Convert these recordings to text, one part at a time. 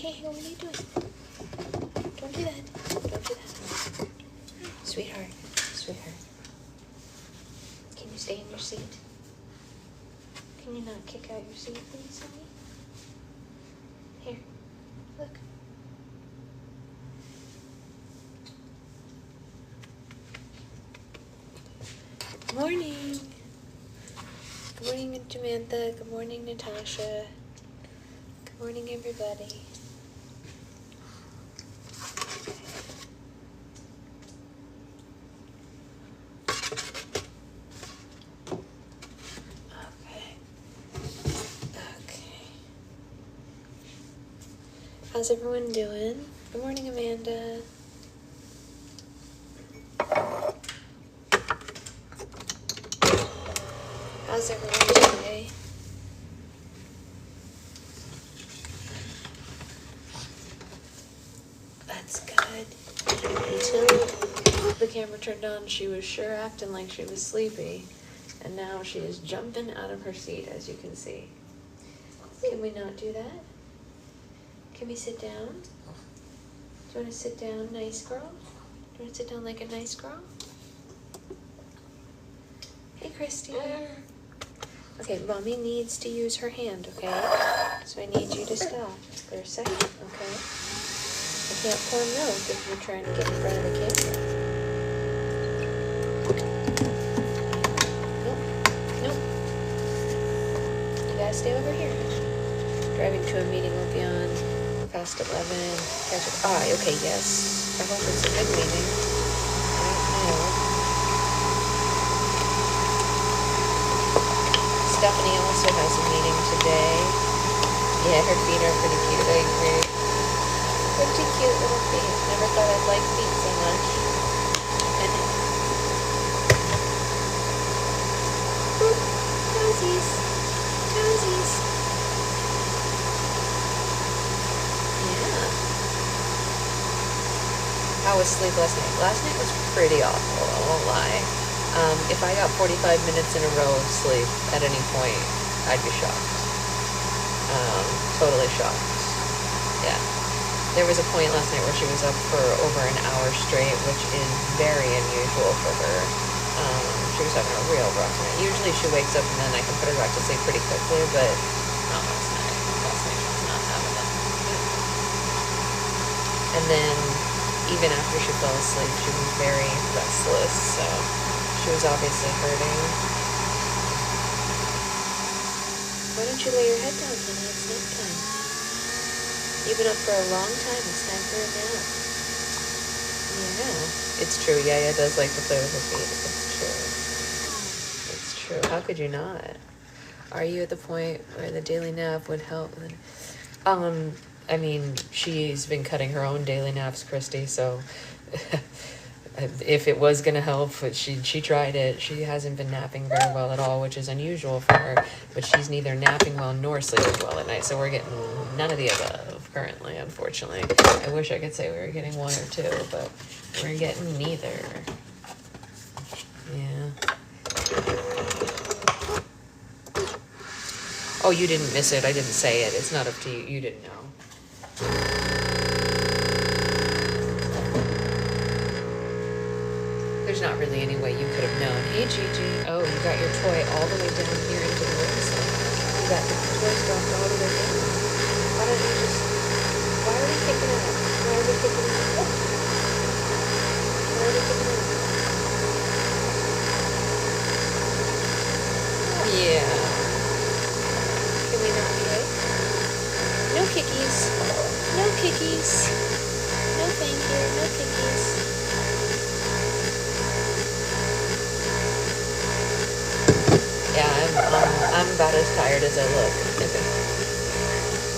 hey, what are you doing? Don't do that. Don't do that. Sweetheart, sweetheart. Can you stay in your seat? Can you not kick out your seat, please, honey? Here, look. Good morning. Good morning, Samantha. Good morning, Natasha. Good morning, everybody. How's everyone doing? Good morning, Amanda. How's everyone today? That's good. Until the camera turned on, she was sure acting like she was sleepy. And now she is jumping out of her seat, as you can see. Can we not do that? Can we sit down? Do you want to sit down, nice girl? Do you want to sit down like a nice girl? Hey, Christy. Okay, Mommy needs to use her hand, okay? So I need you to stop for a second, okay? I can't pour milk if you're trying to get in front of the camera. Nope. Nope. You gotta stay over here. Driving to a meeting will be on past 11. Okay, yes. I hope it's a good meeting. I don't know. Stephanie also has a meeting today. Yeah, her feet are pretty cute. I agree. Pretty cute little feet. Never thought I'd like feet so much. Ooh, toesies. Toesies. How was sleep last night? Last night was pretty awful, I won't lie. If I got 45 minutes in a row of sleep at any point, I'd be shocked. Totally shocked. Yeah. There was a point last night where she was up for over an hour straight, which is very unusual for her. She was having a real rough night. Usually she wakes up and then I can put her back to sleep pretty quickly, but not last night. Last night she was not having it. And then even after she fell asleep, she was very restless, so she was obviously hurting. Why don't you lay your head down, honey? It's nap time. You've been up for a long time. It's time for a nap. Yeah, it's true. Yaya does like to play with her feet. It's true. It's true. How could you not? Are you at the point where the daily nap would help? I mean, she's been cutting her own daily naps, Christy, so if it was going to help, she tried it. She hasn't been napping very well at all, which is unusual for her, but she's neither napping well nor sleeping well at night, so we're getting none of the above currently, unfortunately. I wish I could say we were getting one or two, but we're getting neither. Yeah. Oh, you didn't miss it. I didn't say it. It's not up to you. You didn't know. There's not really any way you could have known. Hey, Gigi. Oh, you got your toy all the way down here into the room. So you got the toys dropped all the way down. Why don't you just... Why are we picking it up? Why are we picking it up? Why are we picking it up? Yeah. Can we not kick? No kickies. No kickies. No thank you. No kickies. Yeah, I'm about as tired as I look.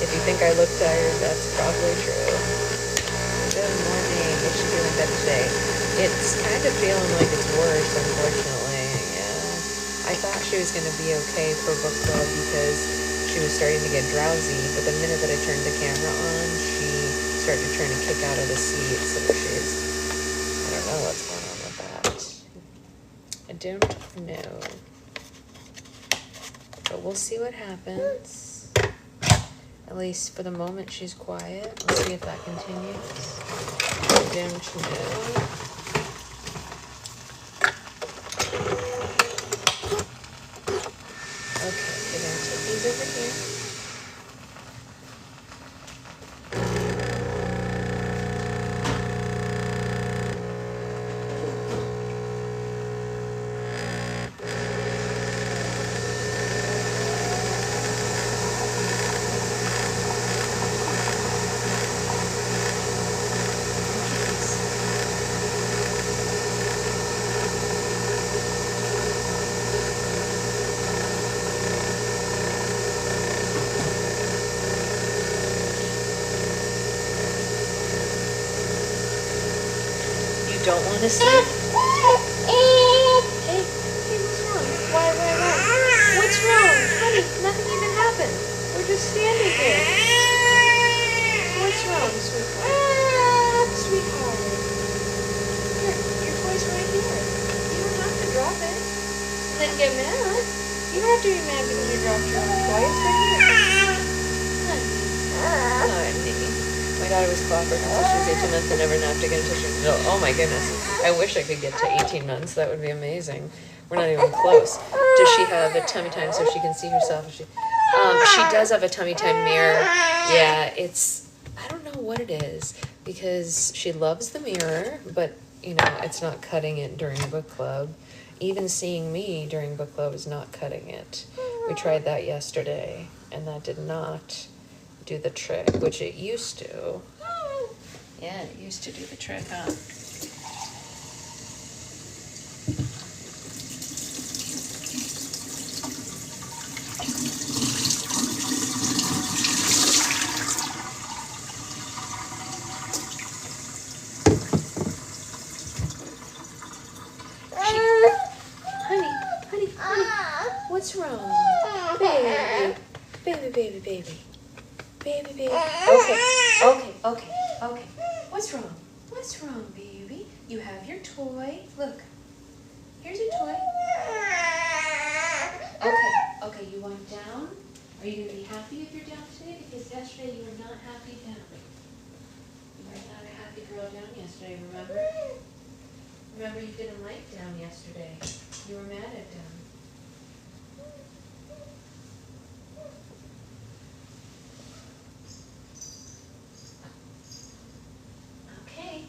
If you think I look tired, that's probably true. Good morning. Is she feeling better today? It's kind of feeling like it's worse, unfortunately. Yeah. I thought she was going to be okay for book club because she was starting to get drowsy, but the minute that I turned the camera on, she started trying to kick out of the seat, so I don't know what's going on with that. I don't know. But we'll see what happens. At At least for the moment, she's quiet. Let's see if that continues. Don't you know? Okay, we're gonna take these over here. Don't want to sleep? Hey, what's wrong? Why? What's wrong? Honey, nothing even happened. We're just standing here. What's wrong, sweetheart? Sweetheart. Here, your toy's right here. You don't have to drop it. And then get mad. You don't have to be mad because you dropped your own toy. It's right here. Honey. My daughter was Colfer until she was 18 months and never napped again until she was adult. Oh my goodness. I wish I could get to 18 months. That would be amazing. We're not even close. Does she have a tummy time so she can see herself? She does have a tummy time mirror. Yeah, I don't know what it is because she loves the mirror, but it's not cutting it during book club. Even seeing me during book club is not cutting it. We tried that yesterday and that did not do the trick, which it used to. Yeah, it used to do the trick, huh? Honey, what's wrong? Baby. Okay. What's wrong, baby? You have your toy. Look, here's your toy. Okay, you want down? Are you going to be happy if you're down today? Because yesterday you were not happy down. You were not a happy girl down yesterday, remember? Remember you didn't like down yesterday. You were mad at down. Okay.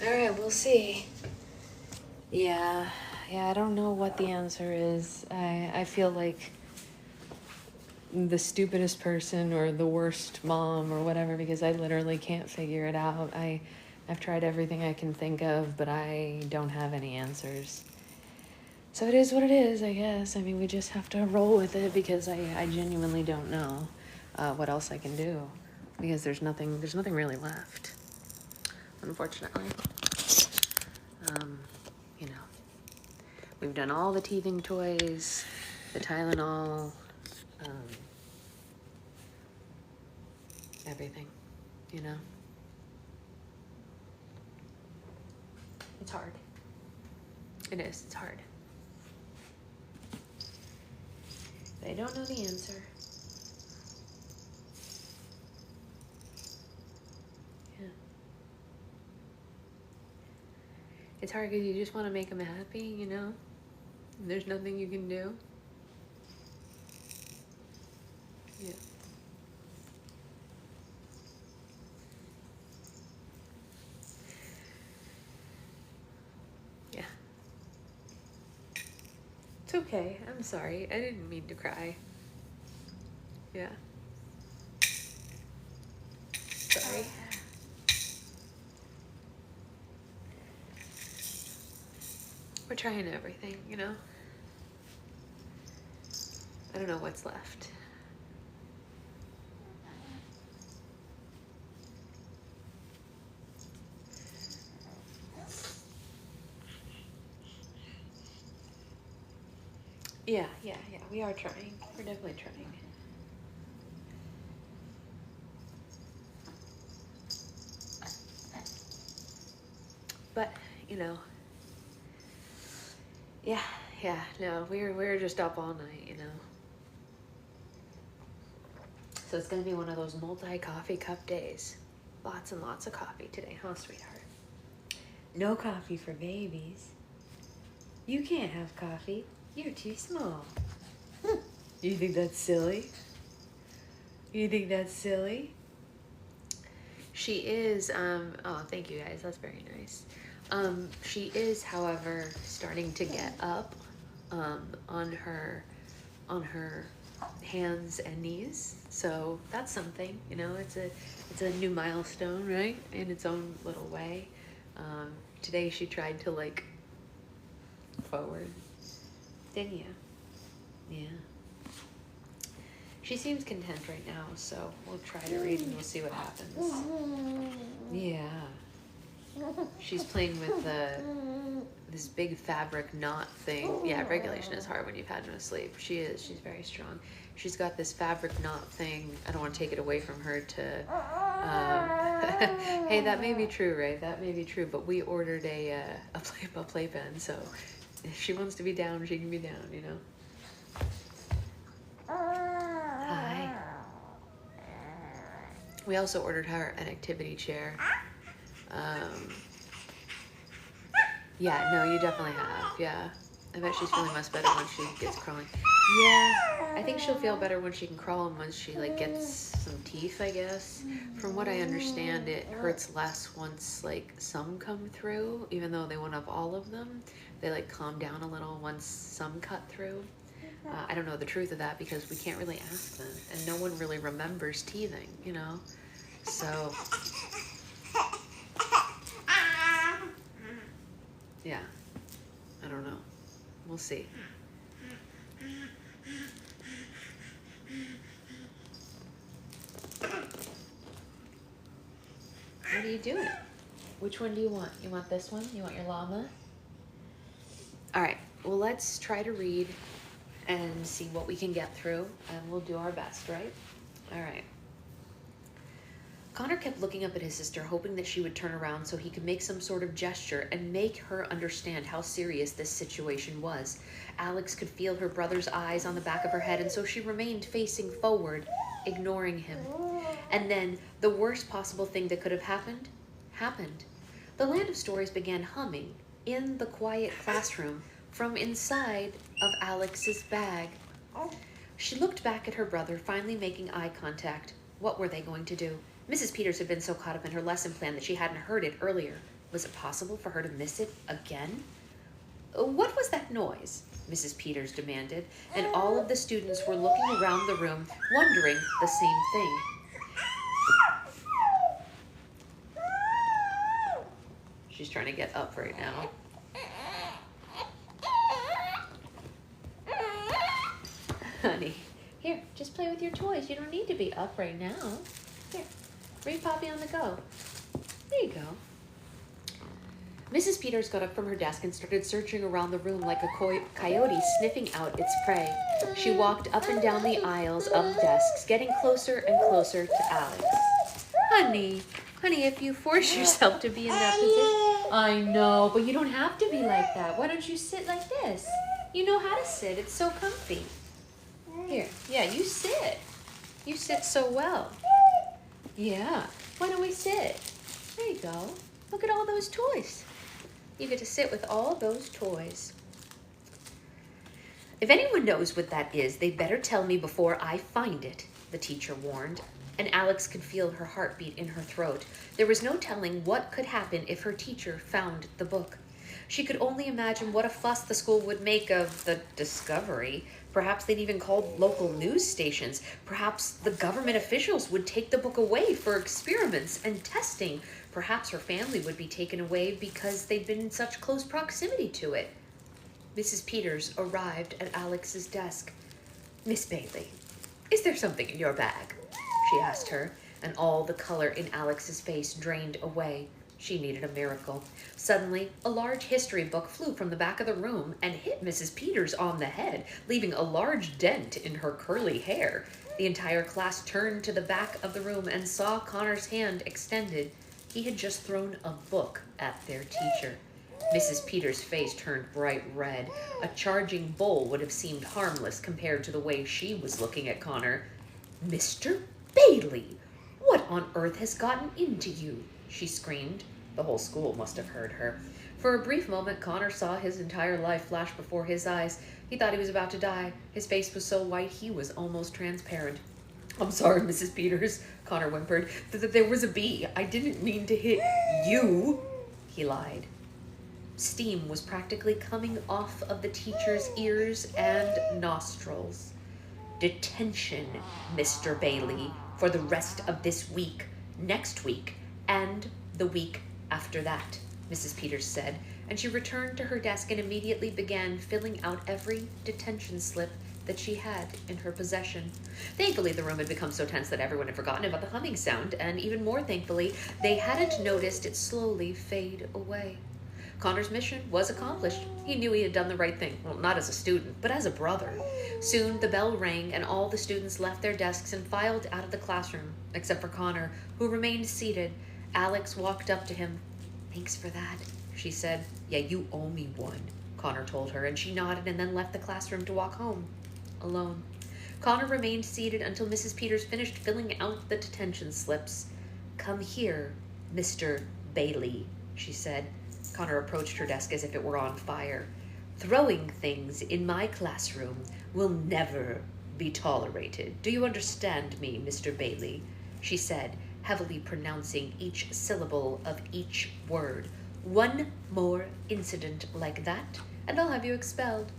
All right, we'll see. Yeah, I don't know what the answer is. I feel like the stupidest person or the worst mom or whatever because I literally can't figure it out. I've tried everything I can think of, but I don't have any answers. So it is what it is, I guess. I mean, we just have to roll with it because I genuinely don't know what else I can do because there's nothing really left, unfortunately. We've done all the teething toys, the Tylenol, everything, It's hard. It is, it's hard. They don't know the answer. Yeah. It's hard because you just want to make them happy, There's nothing you can do. Yeah. Yeah. It's okay. I'm sorry. I didn't mean to cry. Yeah. Sorry. We're trying everything, I don't know what's left. Yeah, we are trying. We're definitely trying. But, you know, yeah, no, we're just up all night, you know. So it's gonna be one of those multi-coffee cup days. Lots and lots of coffee today, huh, sweetheart? No coffee for babies. You can't have coffee. You're too small. You think that's silly? You think that's silly? She is, oh, thank you guys, that's very nice. She is, however, starting to get up, on her hands and knees. So that's something, you know, it's a new milestone, right? In its own little way. Today she tried to like forward. Didn't you? Yeah. She seems content right now, so we'll try to read and we'll see what happens. Yeah. She's playing with this big fabric knot thing. Yeah, regulation is hard when you've had no sleep. She's very strong. She's got this fabric knot thing. I don't want to take it away from her to, hey, that may be true, right? That may be true, but we ordered a playpen, so if she wants to be down, she can be down, you know? Hi. We also ordered her an activity chair. Yeah, no, you definitely have, yeah. I bet she's feeling much better when she gets crawling. Yeah, I think she'll feel better when she can crawl and once she, like, gets some teeth, I guess. From what I understand, it hurts less once, like, some come through, even though they won't have all of them. They, like, calm down a little once some cut through. I don't know the truth of that because we can't really ask them, and no one really remembers teething, you know? So, yeah, I don't know. We'll see. What are you doing? Which one do you want? You want this one? You want your llama? All right, well, let's try to read and see what we can get through, and we'll do our best, right? All right. Connor kept looking up at his sister, hoping that she would turn around so he could make some sort of gesture and make her understand how serious this situation was. Alex could feel her brother's eyes on the back of her head, and so she remained facing forward, ignoring him. And then, the worst possible thing that could have happened, happened. The Land of Stories began humming in the quiet classroom from inside of Alex's bag. She looked back at her brother, finally making eye contact. What were they going to do? Mrs. Peters had been so caught up in her lesson plan that she hadn't heard it earlier. Was it possible for her to miss it again? What was that noise? Mrs. Peters demanded, and all of the students were looking around the room, wondering the same thing. She's trying to get up right now. Honey, here, just play with your toys. You don't need to be up right now. Here, read Poppy on the go. There you go. Mrs. Peters got up from her desk and started searching around the room like a coyote sniffing out its prey. She walked up and down the aisles of desks, getting closer and closer to Alex. Honey, if you force yourself to be in that position... I know, but you don't have to be like that. Why don't you sit like this? You know how to sit. It's so comfy. Here, yeah, you sit. You sit so well. Yeah, why don't we sit? There you go. Look at all those toys. You get to sit with all those toys. If anyone knows what that is, they better tell me before I find it, the teacher warned, and Alex could feel her heartbeat in her throat. There was no telling what could happen if her teacher found the book. She could only imagine what a fuss the school would make of the discovery. Perhaps they'd even call local news stations. Perhaps the government officials would take the book away for experiments and testing. Perhaps her family would be taken away because they'd been in such close proximity to it. Mrs. Peters arrived at Alex's desk. Miss Bailey, is there something in your bag? She asked her, and all the color in Alex's face drained away. She needed a miracle. Suddenly, a large history book flew from the back of the room and hit Mrs. Peters on the head, leaving a large dent in her curly hair. The entire class turned to the back of the room and saw Connor's hand extended. He had just thrown a book at their teacher. Mrs. Peters' face turned bright red. A charging bull would have seemed harmless compared to the way she was looking at Connor. "Mr. Bailey, what on earth has gotten into you?" she screamed. The whole school must have heard her. For a brief moment, Connor saw his entire life flash before his eyes. He thought he was about to die. His face was so white he was almost transparent. "I'm sorry, Mrs. Peters," Connor whimpered. "There was a bee. I didn't mean to hit you," he lied. Steam was practically coming off of the teacher's ears and nostrils. "Detention, Mr. Bailey, for the rest of this week, next week, and the week after that," Mrs. Peters said, and she returned to her desk and immediately began filling out every detention slip that she had in her possession. Thankfully, the room had become so tense that everyone had forgotten about the humming sound, and even more thankfully, they hadn't noticed it slowly fade away. Connor's mission was accomplished. He knew he had done the right thing. Well, not as a student, but as a brother. Soon the bell rang and all the students left their desks and filed out of the classroom, except for Connor, who remained seated. Alex walked up to him. "Thanks for that," she said. "Yeah, you owe me one," Connor told her, and she nodded and then left the classroom to walk home, alone. Connor remained seated until Mrs. Peters finished filling out the detention slips. "Come here, Mr. Bailey," she said. Connor approached her desk as if it were on fire. "Throwing things in my classroom will never be tolerated. Do you understand me, Mr. Bailey?" she said, heavily pronouncing each syllable of each word. "One more incident like that, and I'll have you expelled."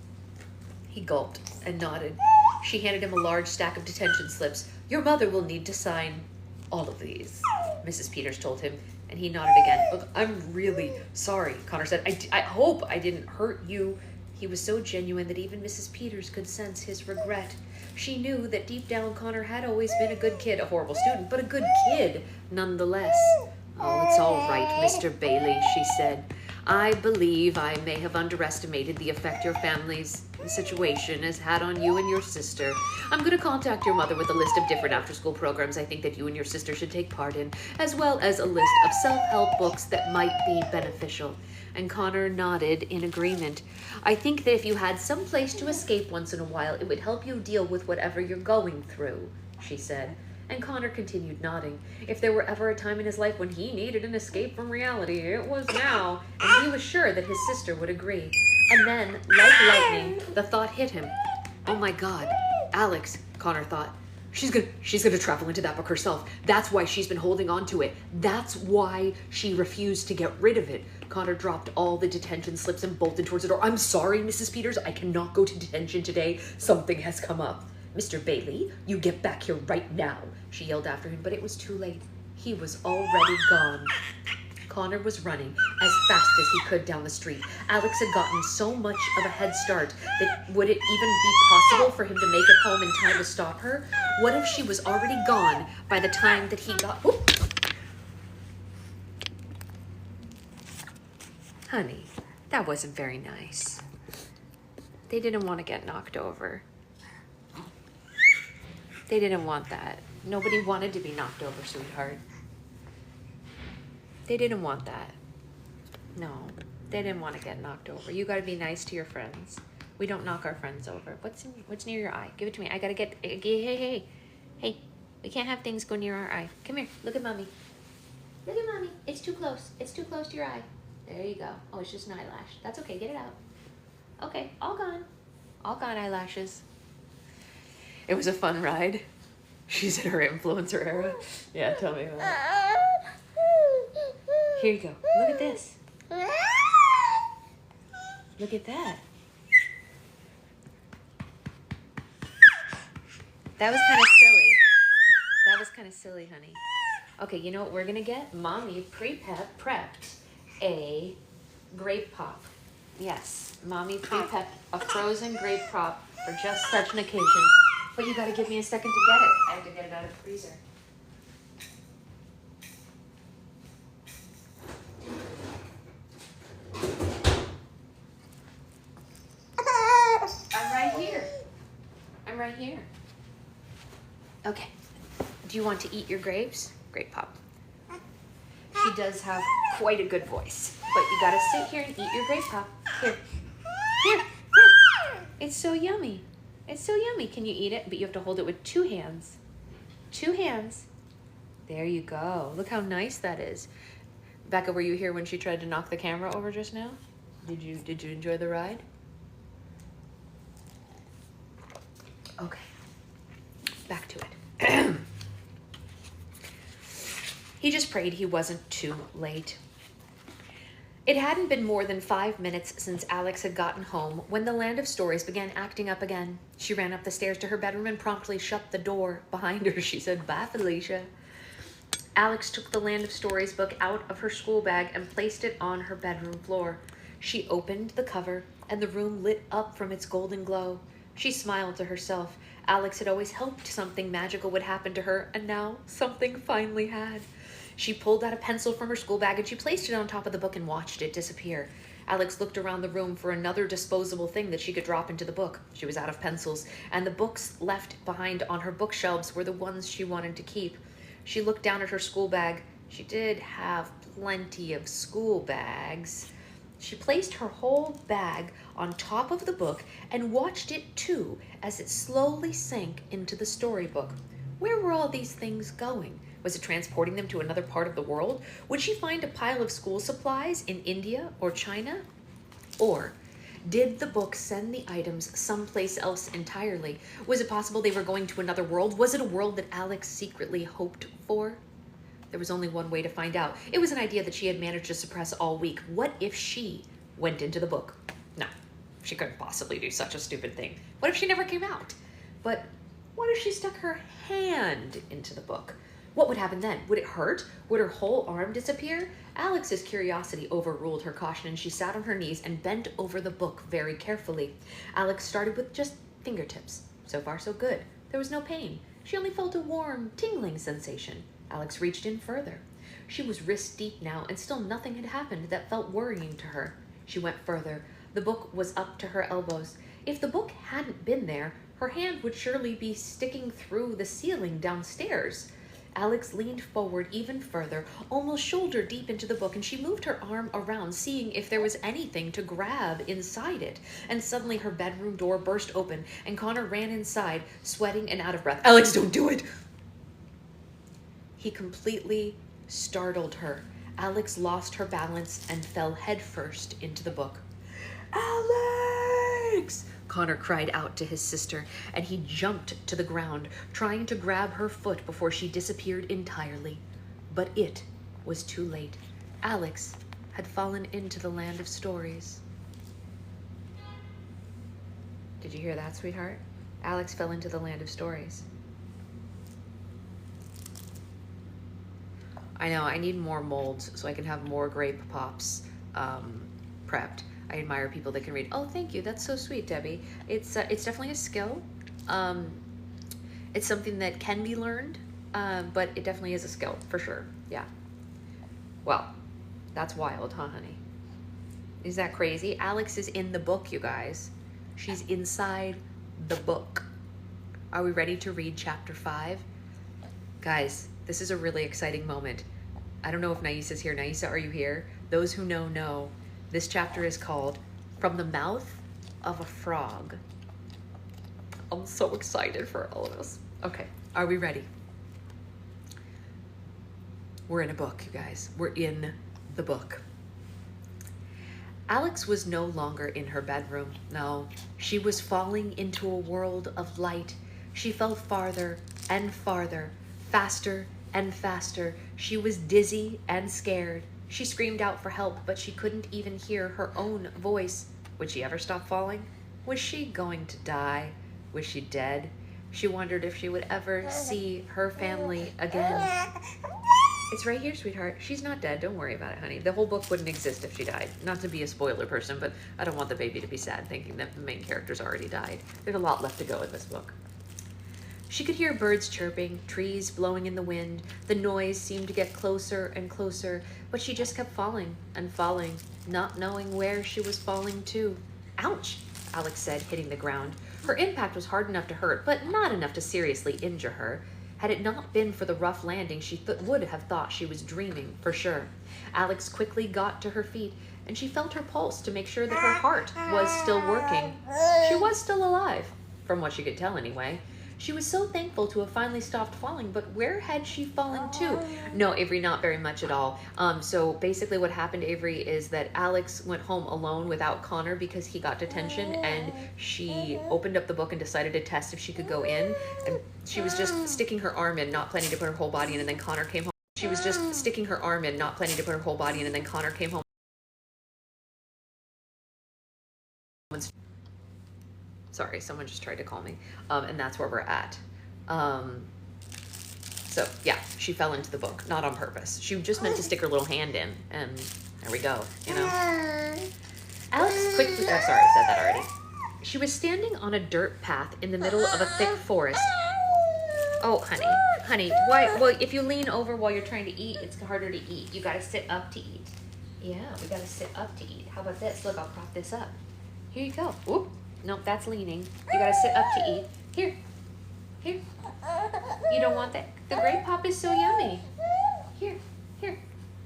He gulped and nodded. She handed him a large stack of detention slips. "Your mother will need to sign all of these," Mrs. Peters told him, and he nodded again. "Look, I'm really sorry," Connor said. I hope I didn't hurt you." He was so genuine that even Mrs. Peters could sense his regret. She knew that deep down Connor had always been a good kid, a horrible student, but a good kid nonetheless. "Oh, it's all right, Mr. Bailey," she said. "I believe I may have underestimated the effect your family's situation has had on you and your sister. I'm going to contact your mother with a list of different after-school programs I think that you and your sister should take part in, as well as a list of self-help books that might be beneficial." And Connor nodded in agreement. "I think that if you had some place to escape once in a while, it would help you deal with whatever you're going through," she said. And Connor continued nodding. If there were ever a time in his life when he needed an escape from reality, it was now, and he was sure that his sister would agree. And then, like lightning, the thought hit him. "Oh my God, Alex," Connor thought. She's gonna travel into that book herself. That's why she's been holding on to it. That's why she refused to get rid of it." Connor dropped all the detention slips and bolted towards the door. "I'm sorry, Mrs. Peters. I cannot go to detention today. Something has come up." "Mr. Bailey, you get back here right now," she yelled after him, but it was too late. He was already gone. Connor was running as fast as he could down the street. Alex had gotten so much of a head start that would it even be possible for him to make it home in time to stop her? What if she was already gone by the time that he got... Whoop. Honey, that wasn't very nice. They didn't want to get knocked over. They didn't want that. Nobody wanted to be knocked over, sweetheart. They didn't want that. No, they didn't want to get knocked over. You got to be nice to your friends. We don't knock our friends over. What's near your eye? Give it to me. I got to get... Hey. We can't have things go near our eye. Come here. Look at Mommy. Look at Mommy. It's too close. It's too close to your eye. There you go. Oh, it's just an eyelash. That's okay. Get it out. Okay. All gone. All gone eyelashes. It was a fun ride. She's in her influencer era. Yeah, tell me about it. Here you go. Look at this. Look at that. That was kind of silly. That was kind of silly, honey. Okay, you know what we're going to get? Mommy prepped a grape pop. Yes, Mommy prepped a frozen grape pop for just such an occasion. But you got to give me a second to get it. I have to get it out of the freezer. right here. Okay. Do you want to eat your grapes? Grape pop. She does have quite a good voice. But you gotta sit here and eat your grape pop. Here. Here. Here. It's so yummy. It's so yummy. Can you eat it? But you have to hold it with 2 hands. 2 hands. There you go. Look how nice that is. Becca, were you here when she tried to knock the camera over just now? Did you enjoy the ride? Okay. Back to it. He just prayed he wasn't too late. It hadn't been more than 5 minutes since Alex had gotten home when the Land of Stories began acting up again. She ran up the stairs to her bedroom and promptly shut the door behind her. She said, "Bye, Felicia." Alex took the Land of Stories book out of her school bag and placed it on her bedroom floor. She opened the cover and the room lit up from its golden glow. She smiled to herself. Alex had always hoped something magical would happen to her, and now something finally had. She pulled out a pencil from her school bag and she placed it on top of the book and watched it disappear. Alex looked around the room for another disposable thing that she could drop into the book. She was out of pencils, and the books left behind on her bookshelves were the ones she wanted to keep. She looked down at her school bag. She did have plenty of school bags. She placed her whole bag on top of the book and watched it too as it slowly sank into the storybook. Where were all these things going? Was it transporting them to another part of the world? Would she find a pile of school supplies in India or China? Or did the book send the items someplace else entirely? Was it possible they were going to another world? Was it a world that Alex secretly hoped for? There was only one way to find out. It was an idea that she had managed to suppress all week. What if she went into the book? No, she couldn't possibly do such a stupid thing. What if she never came out? But what if she stuck her hand into the book? What would happen then? Would it hurt? Would her whole arm disappear? Alex's curiosity overruled her caution, and she sat on her knees and bent over the book very carefully. Alex started with just fingertips. So far, so good. There was no pain. She only felt a warm, tingling sensation. Alex reached in further. She was wrist deep now, and still nothing had happened that felt worrying to her. She went further. The book was up to her elbows. If the book hadn't been there, her hand would surely be sticking through the ceiling downstairs. Alex leaned forward even further, almost shoulder deep into the book, and she moved her arm around, seeing if there was anything to grab inside it. And suddenly her bedroom door burst open, and Connor ran inside, sweating and out of breath. "Alex, don't do it!" He completely startled her. Alex lost her balance and fell headfirst into the book. "Alex!" Connor cried out to his sister, and he jumped to the ground, trying to grab her foot before she disappeared entirely. But it was too late. Alex had fallen into the Land of Stories. Did you hear that, sweetheart? Alex fell into the Land of Stories. I know, I need more molds so I can have more grape pops prepped. I admire people that can read. Oh, thank you. That's so sweet, Debbie. It's definitely a skill. It's something that can be learned, but it definitely is a skill, for sure. Yeah. Well, that's wild, huh, honey? Is that crazy? Alex is in the book, you guys. She's inside the book. Are we ready to read chapter 5? Guys, this is a really exciting moment. I don't know if Naisa's here. Naisa, are you here? Those who know. This chapter is called From the Mouth of a Frog. I'm so excited for all of us. Okay, are we ready? We're in a book, you guys. We're in the book. Alex was no longer in her bedroom. No, she was falling into a world of light. She fell farther and farther, faster and faster. She was dizzy and scared. She screamed out for help, but she couldn't even hear her own voice. Would she ever stop falling? Was she going to die? Was she dead? She wondered if she would ever see her family again. It's right here, sweetheart. She's not dead. Don't worry about it, honey. The whole book wouldn't exist if she died. Not to be a spoiler person, but I don't want the baby to be sad thinking that the main character's already died. There's a lot left to go in this book. She could hear birds chirping, trees blowing in the wind. The noise seemed to get closer and closer, but she just kept falling and falling, not knowing where she was falling to. "Ouch," Alex said, hitting the ground. Her impact was hard enough to hurt, but not enough to seriously injure her. Had it not been for the rough landing, she would have thought she was dreaming, for sure. Alex quickly got to her feet, and she felt her pulse to make sure that her heart was still working. She was still alive, from what she could tell anyway. She was so thankful to have finally stopped falling, but where had she fallen to? No, Avery, not very much at all. So basically what happened, Avery, is that Alex went home alone without Connor because he got detention, and she opened up the book and decided to test if she could go in, and she was just sticking her arm in, not planning to put her whole body in, and then Connor came home. She was just sticking her arm in, not planning to put her whole body in, and then Connor came home. Sorry, someone just tried to call me. And that's where we're at. So yeah, she fell into the book, not on purpose. She just meant to stick her little hand in, and there we go, you know. Alex quickly, sorry, I said that already. She was standing on a dirt path in the middle of a thick forest. Oh, honey, why? Well, if you lean over while you're trying to eat, it's harder to eat. You gotta sit up to eat. Yeah, we gotta sit up to eat. How about this? Look, I'll prop this up. Here you go. Whoop. Nope, that's leaning. You gotta sit up to eat. Here. Here. You don't want that? The grape pop is so yummy. Here.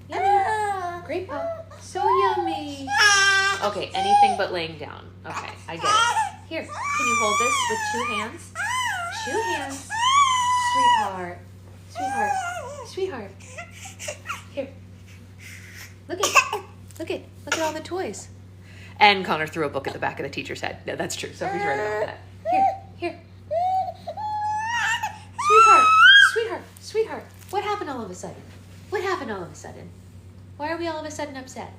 Yummy. Grape pop. So yummy. Okay, anything but laying down. Okay, I get it. Here, can you hold this with 2 hands? 2 hands. Sweetheart. Here. Look at all the toys. And Connor threw a book at the back of the teacher's head. No, that's true. Sophie's right about that. Here. Sweetheart. What happened all of a sudden? Why are we all of a sudden upset?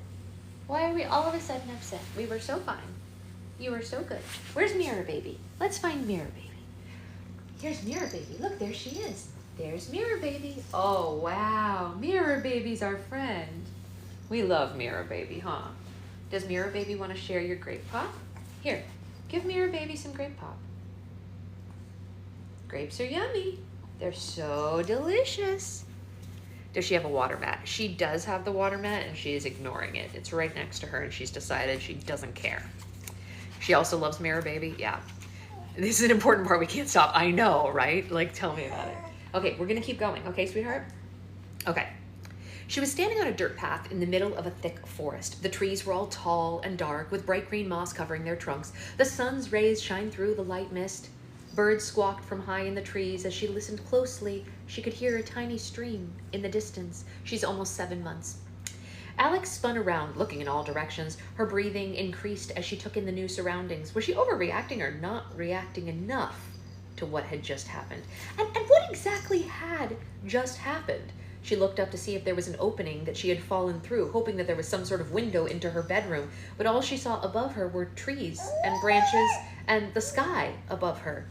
We were so fine. You were so good. Where's Mirror Baby? Let's find Mirror Baby. Here's Mirror Baby. Look, there she is. There's Mirror Baby. Oh, wow. Mirror Baby's our friend. We love Mirror Baby, huh? Does Mirror Baby want to share your grape pop? Here, give Mirror Baby some grape pop. Grapes are yummy. They're so delicious. Does she have a water mat? She does have the water mat, and she is ignoring it. It's right next to her, and she's decided she doesn't care. She also loves Mirror Baby. Yeah. This is an important part we can't stop. I know, right? Like, tell me about it. Okay, we're going to keep going. Okay, sweetheart? Okay. She was standing on a dirt path in the middle of a thick forest. The trees were all tall and dark, with bright green moss covering their trunks. The sun's rays shined through the light mist. Birds squawked from high in the trees. As she listened closely, she could hear a tiny stream in the distance. She's almost 7 months. Alex spun around, looking in all directions. Her breathing increased as she took in the new surroundings. Was she overreacting or not reacting enough to what had just happened? And what exactly had just happened? She looked up to see if there was an opening that she had fallen through, hoping that there was some sort of window into her bedroom. But all she saw above her were trees and branches and the sky above her.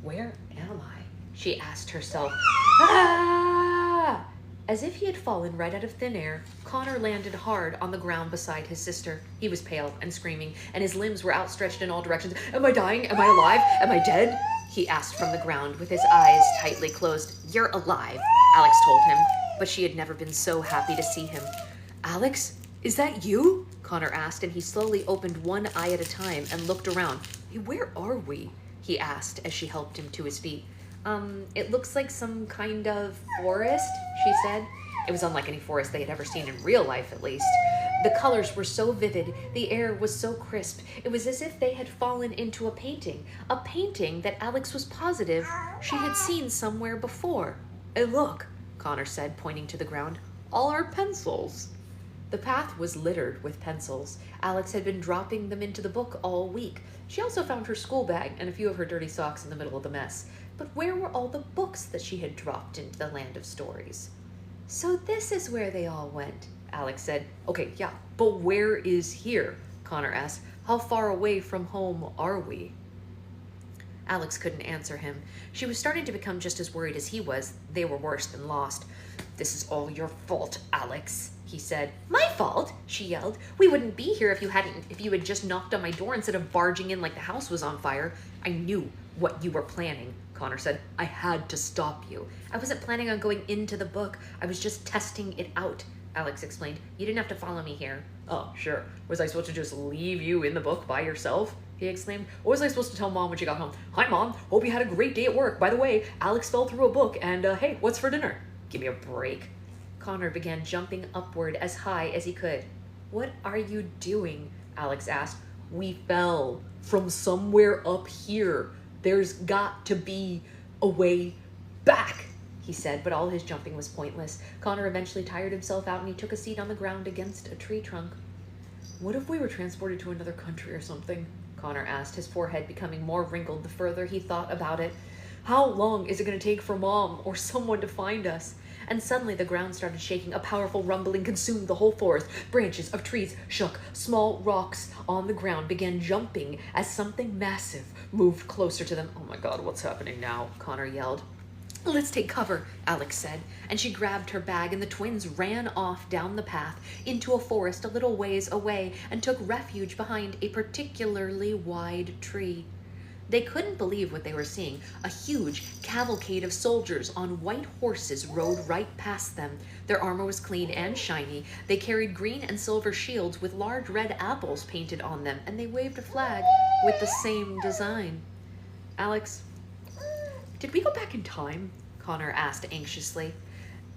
Where am I? She asked herself. Ah! As if he had fallen right out of thin air, Connor landed hard on the ground beside his sister. He was pale and screaming, and his limbs were outstretched in all directions. Am I dying? Am I alive? Am I dead? He asked from the ground with his eyes tightly closed. You're alive, Alex told him, but she had never been so happy to see him. Alex, is that you? Connor asked, and he slowly opened one eye at a time and looked around. Where are we? He asked as she helped him to his feet. It looks like some kind of forest, she said. It was unlike any forest they had ever seen in real life, at least. The colors were so vivid, the air was so crisp. It was as if they had fallen into a painting that Alex was positive she had seen somewhere before. Hey, look, Connor said, pointing to the ground. All our pencils. The path was littered with pencils. Alex had been dropping them into the book all week. She also found her school bag and a few of her dirty socks in the middle of the mess. But where were all the books that she had dropped into the land of stories? So this is where they all went, Alex said. Okay, yeah, but where is here? Connor asked. How far away from home are we? Alex couldn't answer him. She was starting to become just as worried as he was. They were worse than lost. This is all your fault, Alex, he said. My fault? She yelled. We wouldn't be here if you had just knocked on my door instead of barging in like the house was on fire. I knew what you were planning, Connor said. I had to stop you. I wasn't planning on going into the book. I was just testing it out, Alex explained. You didn't have to follow me here. Oh, sure. Was I supposed to just leave you in the book by yourself? he exclaimed. What was I supposed to tell Mom when she got home? Hi, Mom. Hope you had a great day at work. By the way, Alex fell through a book, and hey, what's for dinner? Give me a break. Connor began jumping upward as high as he could. What are you doing? Alex asked. We fell from somewhere up here. There's got to be a way back, he said, but all his jumping was pointless. Connor eventually tired himself out and he took a seat on the ground against a tree trunk. What if we were transported to another country or something? Connor asked, his forehead becoming more wrinkled the further he thought about it. How long is it going to take for Mom or someone to find us? And suddenly the ground started shaking. A powerful rumbling consumed the whole forest. Branches of trees shook. Small rocks on the ground began jumping as something massive moved closer to them. Oh my God, what's happening now? Connor yelled. Let's take cover, Alex said, and she grabbed her bag and the twins ran off down the path into a forest a little ways away and took refuge behind a particularly wide tree. They couldn't believe what they were seeing. A huge cavalcade of soldiers on white horses rode right past them. Their armor was clean and shiny. They carried green and silver shields with large red apples painted on them, and they waved a flag with the same design. Alex, did we go back in time? Connor asked anxiously.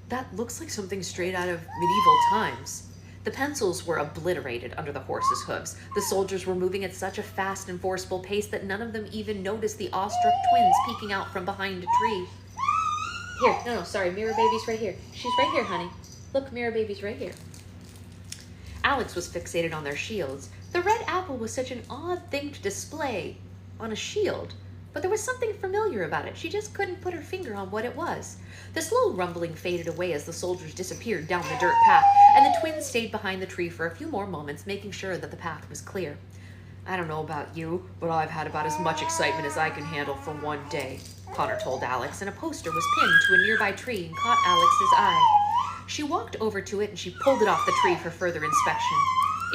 That looks like something straight out of medieval times. The pencils were obliterated under the horses' hooves. The soldiers were moving at such a fast and forceful pace that none of them even noticed the awestruck twins peeking out from behind a tree. Here, no, sorry, Mirror Baby's right here. She's right here, honey. Look, Mirror Baby's right here. Alex was fixated on their shields. The red apple was such an odd thing to display on a shield, but there was something familiar about it. She just couldn't put her finger on what it was. The slow rumbling faded away as the soldiers disappeared down the dirt path, and the twins stayed behind the tree for a few more moments, making sure that the path was clear. I don't know about you, but I've had about as much excitement as I can handle for one day, Connor told Alex, and a poster was pinned to a nearby tree and caught Alex's eye. She walked over to it and she pulled it off the tree for further inspection.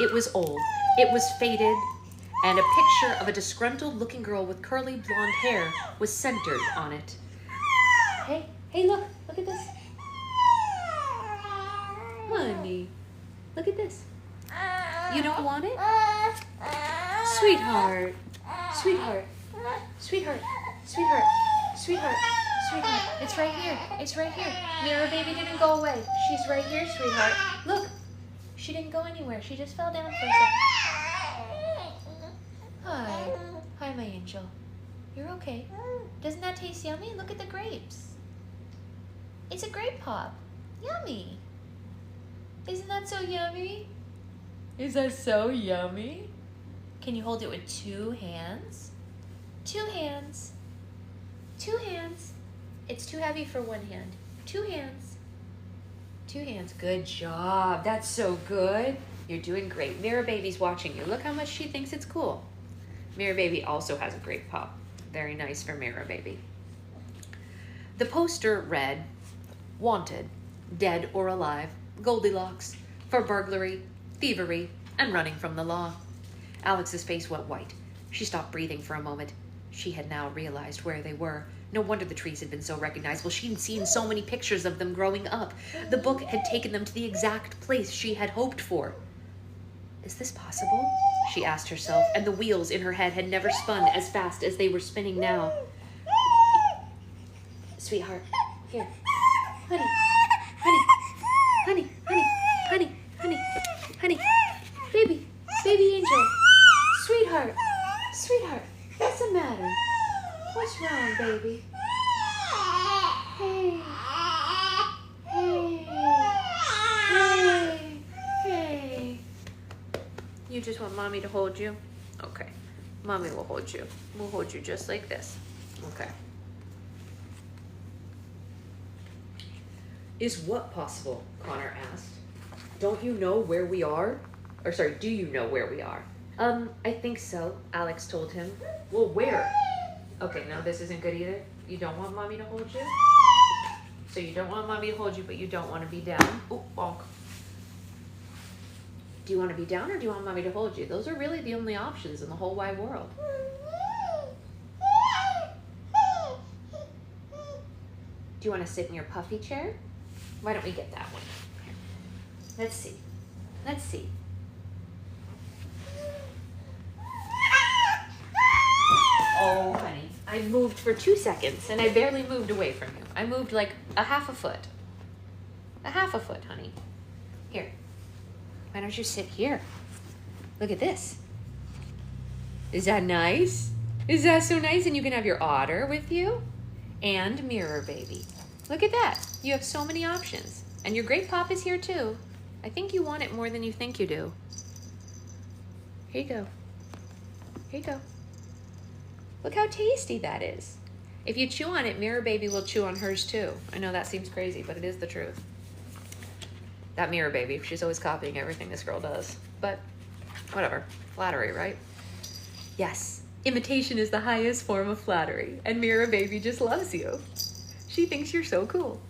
It was old, it was faded, and a picture of a disgruntled-looking girl with curly blonde hair was centered on it. Hey, look at this. Honey, look at this. You don't want it? Sweetheart, sweetheart, sweetheart, sweetheart, sweetheart, sweetheart. It's right here, it's right here. Mirror Baby didn't go away. She's right here, sweetheart. Look, she didn't go anywhere. She just fell down for a second. Hi, my angel. You're okay. Doesn't that taste yummy? Look at the grapes. It's a grape pop. Yummy. Isn't that so yummy? Is that so yummy? Can you hold it with two hands? Two hands. Two hands. It's too heavy for one hand. Two hands. Two hands. Good job. That's so good. You're doing great. Mirror Baby's watching you. Look how much she thinks it's cool. Mirror Baby also has a grape pop. Very nice for Mirror Baby. The poster read, wanted, dead or alive, Goldilocks, for burglary, thievery, and running from the law. Alex's face went white. She stopped breathing for a moment. She had now realized where they were. No wonder the trees had been so recognizable. She'd seen so many pictures of them growing up. The book had taken them to the exact place she had hoped for. Is this possible? She asked herself, and the wheels in her head had never spun as fast as they were spinning now. Sweetheart, here. Honey, honey, honey, honey, honey, honey, honey. Baby, baby angel. Sweetheart, sweetheart, what's the matter? What's wrong, baby? Hey, hey, hey, hey. You just want Mommy to hold you? Okay. Mommy will hold you. We'll hold you just like this. Okay. Is what possible? Connor asked. Don't you know where we are? Or sorry, do you know where we are? I think so, Alex told him. Well, where? Okay, no, this isn't good either. You don't want Mommy to hold you? So you don't want Mommy to hold you, but you don't want to be down. Oh, bonk. Do you want to be down or do you want Mommy to hold you? Those are really the only options in the whole wide world. Do you want to sit in your puffy chair? Why don't we get that one? Let's see. Let's see. Oh, honey, I moved for 2 seconds, and I barely moved away from you. I moved like a half a foot. A half a foot, honey. Here. Why don't you sit here? Look at this. Is that nice? Is that so nice? And you can have your otter with you and Mirror Baby. Look at that. You have so many options. And your great pop is here too. I think you want it more than you think you do. Here you go. Here you go. Look how tasty that is. If you chew on it, Mirror Baby will chew on hers too. I know that seems crazy, but it is the truth. That Mirror Baby, she's always copying everything this girl does. But whatever. Flattery, right? Yes, imitation is the highest form of flattery, and Mirror Baby just loves you. She thinks you're so cool.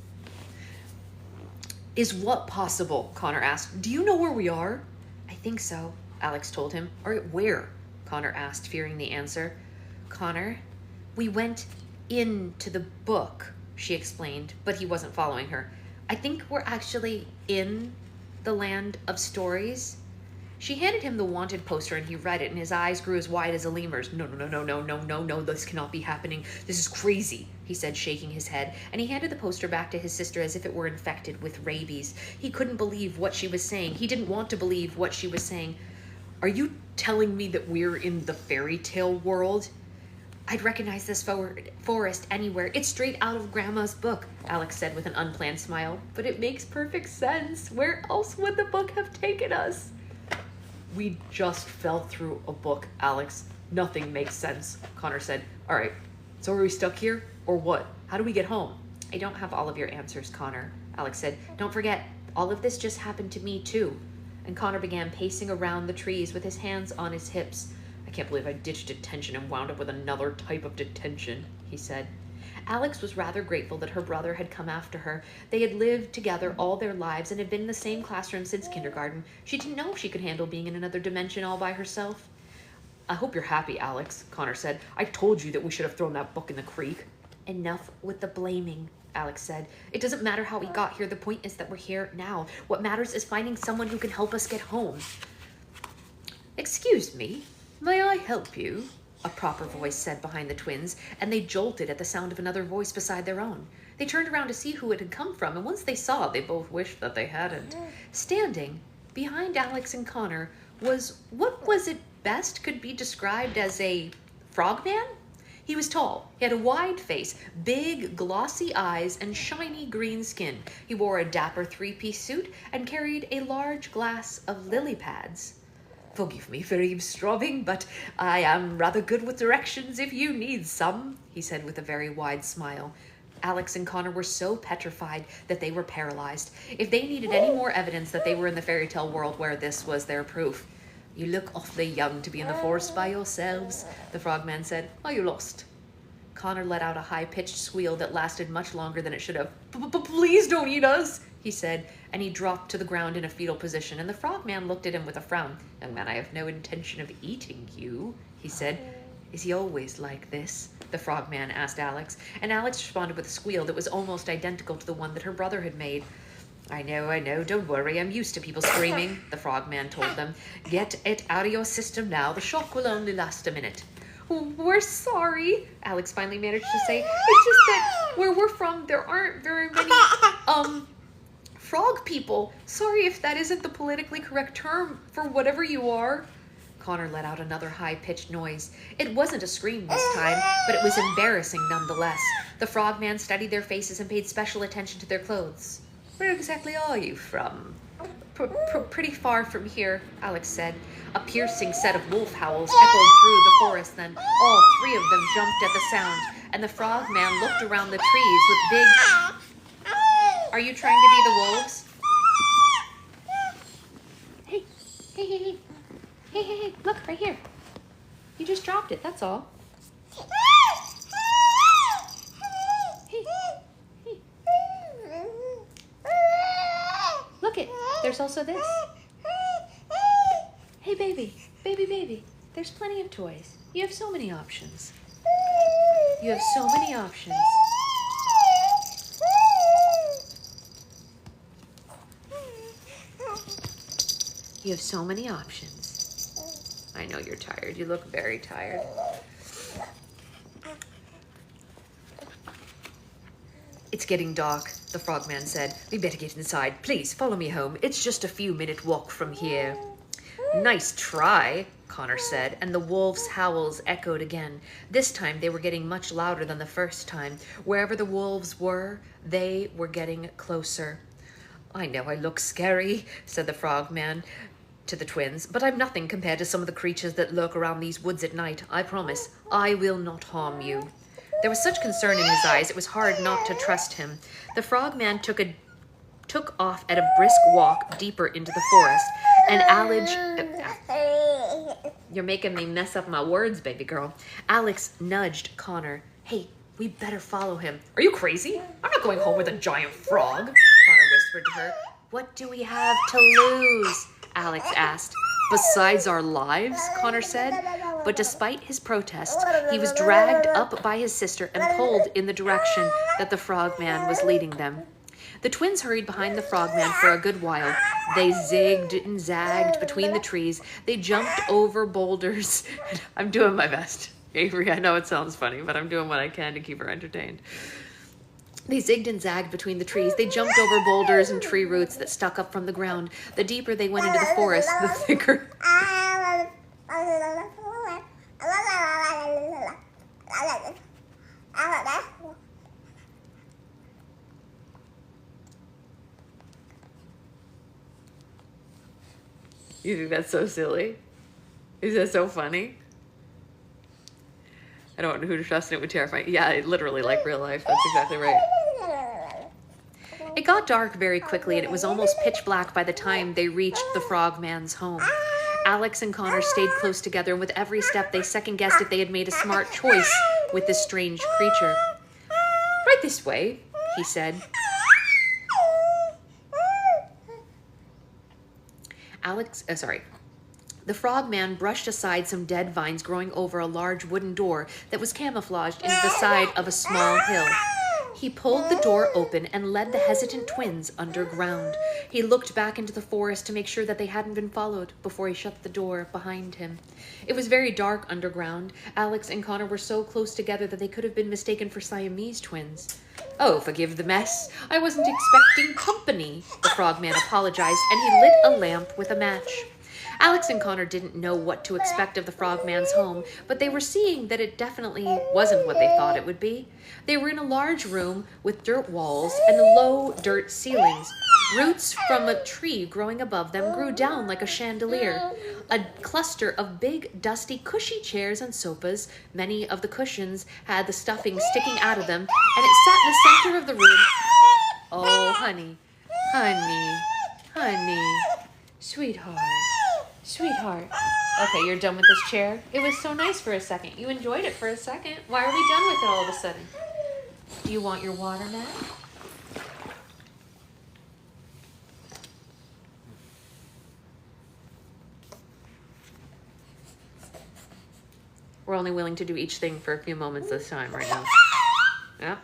Is what possible? Connor asked. Do you know where we are? I think so, Alex told him. Or where? Connor asked, fearing the answer. Connor, we went into the book, she explained, but he wasn't following her. I think we're actually in the land of stories. She handed him the wanted poster and he read it and his eyes grew as wide as a lemur's. No, this cannot be happening. This is crazy, he said, shaking his head, and he handed the poster back to his sister as if it were infected with rabies. He couldn't believe what she was saying. He didn't want to believe what she was saying. Are you telling me that we're in the fairy tale world? I'd recognize this forest anywhere. It's straight out of Grandma's book, Alex said with an unplanned smile. But it makes perfect sense. Where else would the book have taken us? We just fell through a book, Alex. Nothing makes sense, Connor said. All right, so are we stuck here or what? How do we get home? I don't have all of your answers, Connor, Alex said. Don't forget, all of this just happened to me too. And Connor began pacing around the trees with his hands on his hips. I can't believe I ditched detention and wound up with another type of detention, he said. Alex was rather grateful that her brother had come after her. They had lived together all their lives and had been in the same classroom since kindergarten. She didn't know if she could handle being in another dimension all by herself. I hope you're happy, Alex, Connor said. I told you that we should have thrown that book in the creek. Enough with the blaming, Alex said. It doesn't matter how we got here. The point is that we're here now. What matters is finding someone who can help us get home. Excuse me, may I help you? A proper voice said behind the twins, and they jolted at the sound of another voice beside their own. They turned around to see who it had come from, and once they saw it, they both wished that they hadn't. Standing behind Alex and Connor was what was it best could be described as a frogman? He was tall. He had a wide face, big, glossy eyes, and shiny green skin. He wore a dapper three-piece suit and carried a large glass of lily pads. Forgive me for eavesdropping, but I am rather good with directions if you need some, he said with a very wide smile. Alex and Connor were so petrified that they were paralyzed. If they needed any more evidence that they were in the fairy tale world where this was their proof. You look awfully young to be in the forest by yourselves, the frogman said. Are you lost? Connor let out a high-pitched squeal that lasted much longer than it should have. Please don't eat us, he said, and he dropped to the ground in a fetal position, and the frogman looked at him with a frown. Young man, I have no intention of eating you, he said. Is he always like this? The frogman asked Alex, and Alex responded with a squeal that was almost identical to the one that her brother had made. I know, don't worry, I'm used to people screaming, the frogman told them. Get it out of your system now, the shock will only last a minute. We're sorry, Alex finally managed to say. It's just that where we're from, there aren't very many, frog people. Sorry if that isn't the politically correct term for whatever you are. Connor let out another high-pitched noise. It wasn't a scream this time, but it was embarrassing nonetheless. The frogman studied their faces and paid special attention to their clothes. Where exactly are you from? Pretty far from here, Alex said. A piercing set of wolf howls echoed through the forest then. All three of them jumped at the sound, and the frogman looked around the trees with big... Are you trying to be the wolves? Hey, look, right here. You just dropped it, that's all. Hey. Look it, there's also this. Hey, baby, there's plenty of toys. You have so many options. You have so many options. You have so many options. I know you're tired. You look very tired. It's getting dark, the frogman said. We better get inside. Please, follow me home. It's just a few-minute walk from here. Nice try, Connor said, and the wolves' howls echoed again. This time they were getting much louder than the first time. Wherever the wolves were, they were getting closer. I know I look scary, said the frogman to the twins, but I'm nothing compared to some of the creatures that lurk around these woods at night. I promise, I will not harm you. There was such concern in his eyes, it was hard not to trust him. The frogman took off at a brisk walk deeper into the forest, and you're making me mess up my words, baby girl. Alex nudged Connor. Hey, we better follow him. Are you crazy? I'm not going home with a giant frog, Connor whispered to her. What do we have to lose? Alex asked. Besides our lives, Connor said. But despite his protest, he was dragged up by his sister and pulled in the direction that the frogman was leading them. The twins hurried behind the frogman for a good while. They zigged and zagged between the trees. They jumped over boulders. I'm doing my best. Avery, I know it sounds funny, but I'm doing what I can to keep her entertained. They zigged and zagged between the trees. They jumped over boulders and tree roots that stuck up from the ground. The deeper they went into the forest, the thicker... You think that's so silly? Is that so funny? I don't know who to trust, and it would terrify. Yeah, literally like real life. That's exactly right. It got dark very quickly, and it was almost pitch black by the time they reached the frogman's home. Alex and Connor stayed close together, and with every step they second-guessed if they had made a smart choice with this strange creature. Right this way, he said. The frogman brushed aside some dead vines growing over a large wooden door that was camouflaged into the side of a small hill. He pulled the door open and led the hesitant twins underground. He looked back into the forest to make sure that they hadn't been followed before he shut the door behind him. It was very dark underground. Alex and Connor were so close together that they could have been mistaken for Siamese twins. Oh, forgive the mess. I wasn't expecting company, the frogman apologized, and he lit a lamp with a match. Alex and Connor didn't know what to expect of the frogman's home, but they were seeing that it definitely wasn't what they thought it would be. They were in a large room with dirt walls and low dirt ceilings. Roots from a tree growing above them grew down like a chandelier. A cluster of big, dusty, cushy chairs and sofas. Many of the cushions had the stuffing sticking out of them, and it sat in the center of the room. Oh, honey, sweetheart. Sweetheart. Okay, you're done with this chair? It was so nice for a second. You enjoyed it for a second. Why are we done with it all of a sudden? Do you want your water mat? We're only willing to do each thing for a few moments this time right now. Yeah?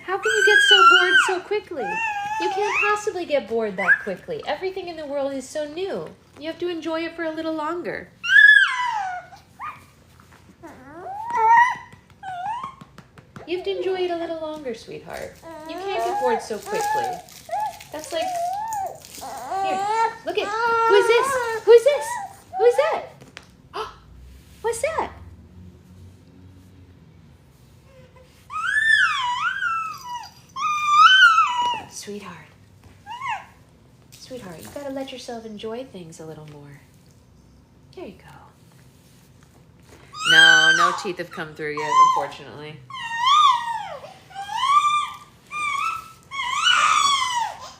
How can you get so bored so quickly? You can't possibly get bored that quickly. Everything in the world is so new. You have to enjoy it for a little longer. You have to enjoy it a little longer, sweetheart. You can't get bored so quickly. That's like... Here, look at... Who's this? Who's this? Who's that? What's that? Sweetheart. Sweetheart, you gotta let yourself enjoy things a little more. There you go. No teeth have come through yet, unfortunately.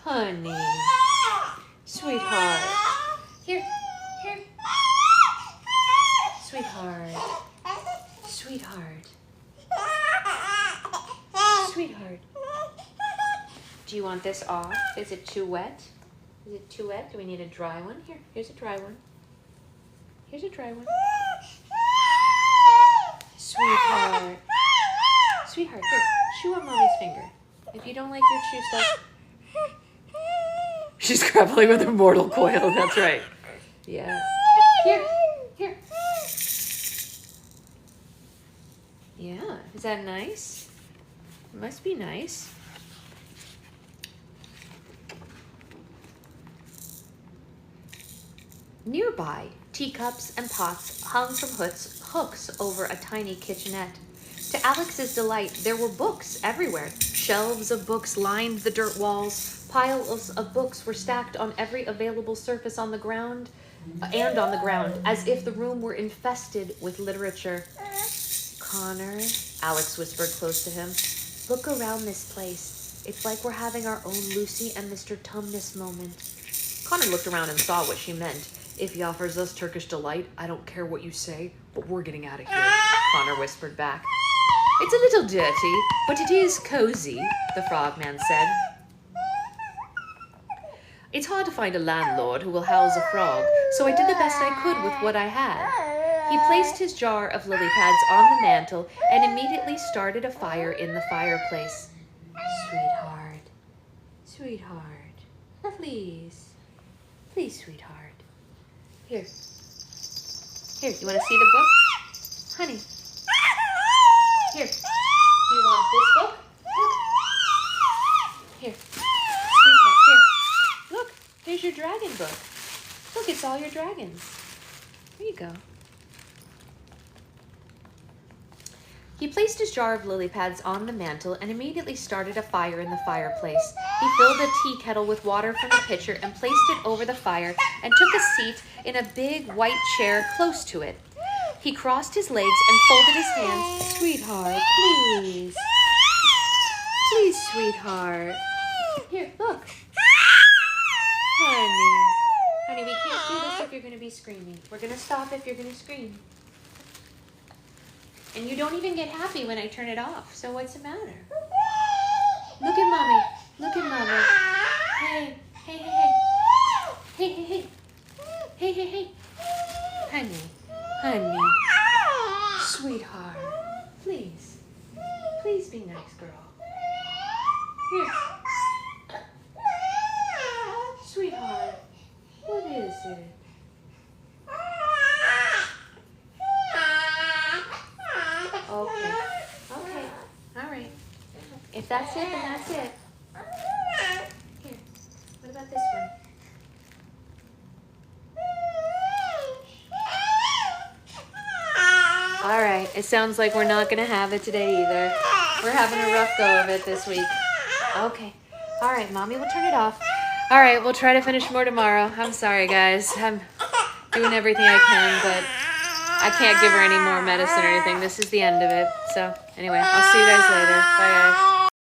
Honey. Sweetheart. Here. Sweetheart. Do you want this off? Is it too wet? Do we need a dry one? Here's a dry one. Sweetheart. Here, chew on Mommy's finger. If you don't like your chew stuff... She's grappling with her mortal coil, that's right. Yeah. Here. Yeah, is that nice? It must be nice. Nearby, teacups and pots hung from hooks over a tiny kitchenette. To Alex's delight, there were books everywhere. Shelves of books lined the dirt walls. Piles of books were stacked on every available surface on the ground, as if the room were infested with literature. Connor, Alex whispered close to him, look around this place. It's like we're having our own Lucy and Mr. Tumnus moment. Connor looked around and saw what she meant. If he offers us Turkish delight, I don't care what you say, but we're getting out of here, Connor whispered back. It's a little dirty, but it is cozy, the frogman said. It's hard to find a landlord who will house a frog, so I did the best I could with what I had. He placed his jar of lily pads on the mantel and immediately started a fire in the fireplace. Sweetheart, please, sweetheart. Here, you want to see the book? Honey, here, do you want this book? Look. Here, sweetheart, here. Look, here's your dragon book. Look, it's all your dragons. There you go. He placed his jar of lily pads on the mantel and immediately started a fire in the fireplace. He filled a tea kettle with water from a pitcher and placed it over the fire and took a seat in a big white chair close to it. He crossed his legs and folded his hands. Sweetheart, please. Please, sweetheart. Here, look. Honey, we can't do this if you're going to be screaming. We're going to stop if you're going to scream. And you don't even get happy when I turn it off. So what's the matter? Look at mommy. Look at mommy. Hey. Hey. Honey. Sweetheart. Please. Please be nice, girl. Here. Sweetheart. What is it? Okay. All right. If that's it, then that's it. Here. What about this one? All right. It sounds like we're not going to have it today either. We're having a rough go of it this week. Okay. All right, Mommy will turn it off. All right. We'll try to finish more tomorrow. I'm sorry, guys. I'm doing everything I can, but I can't give her any more medicine or anything. This is the end of it. So, anyway, I'll see you guys later. Bye, guys.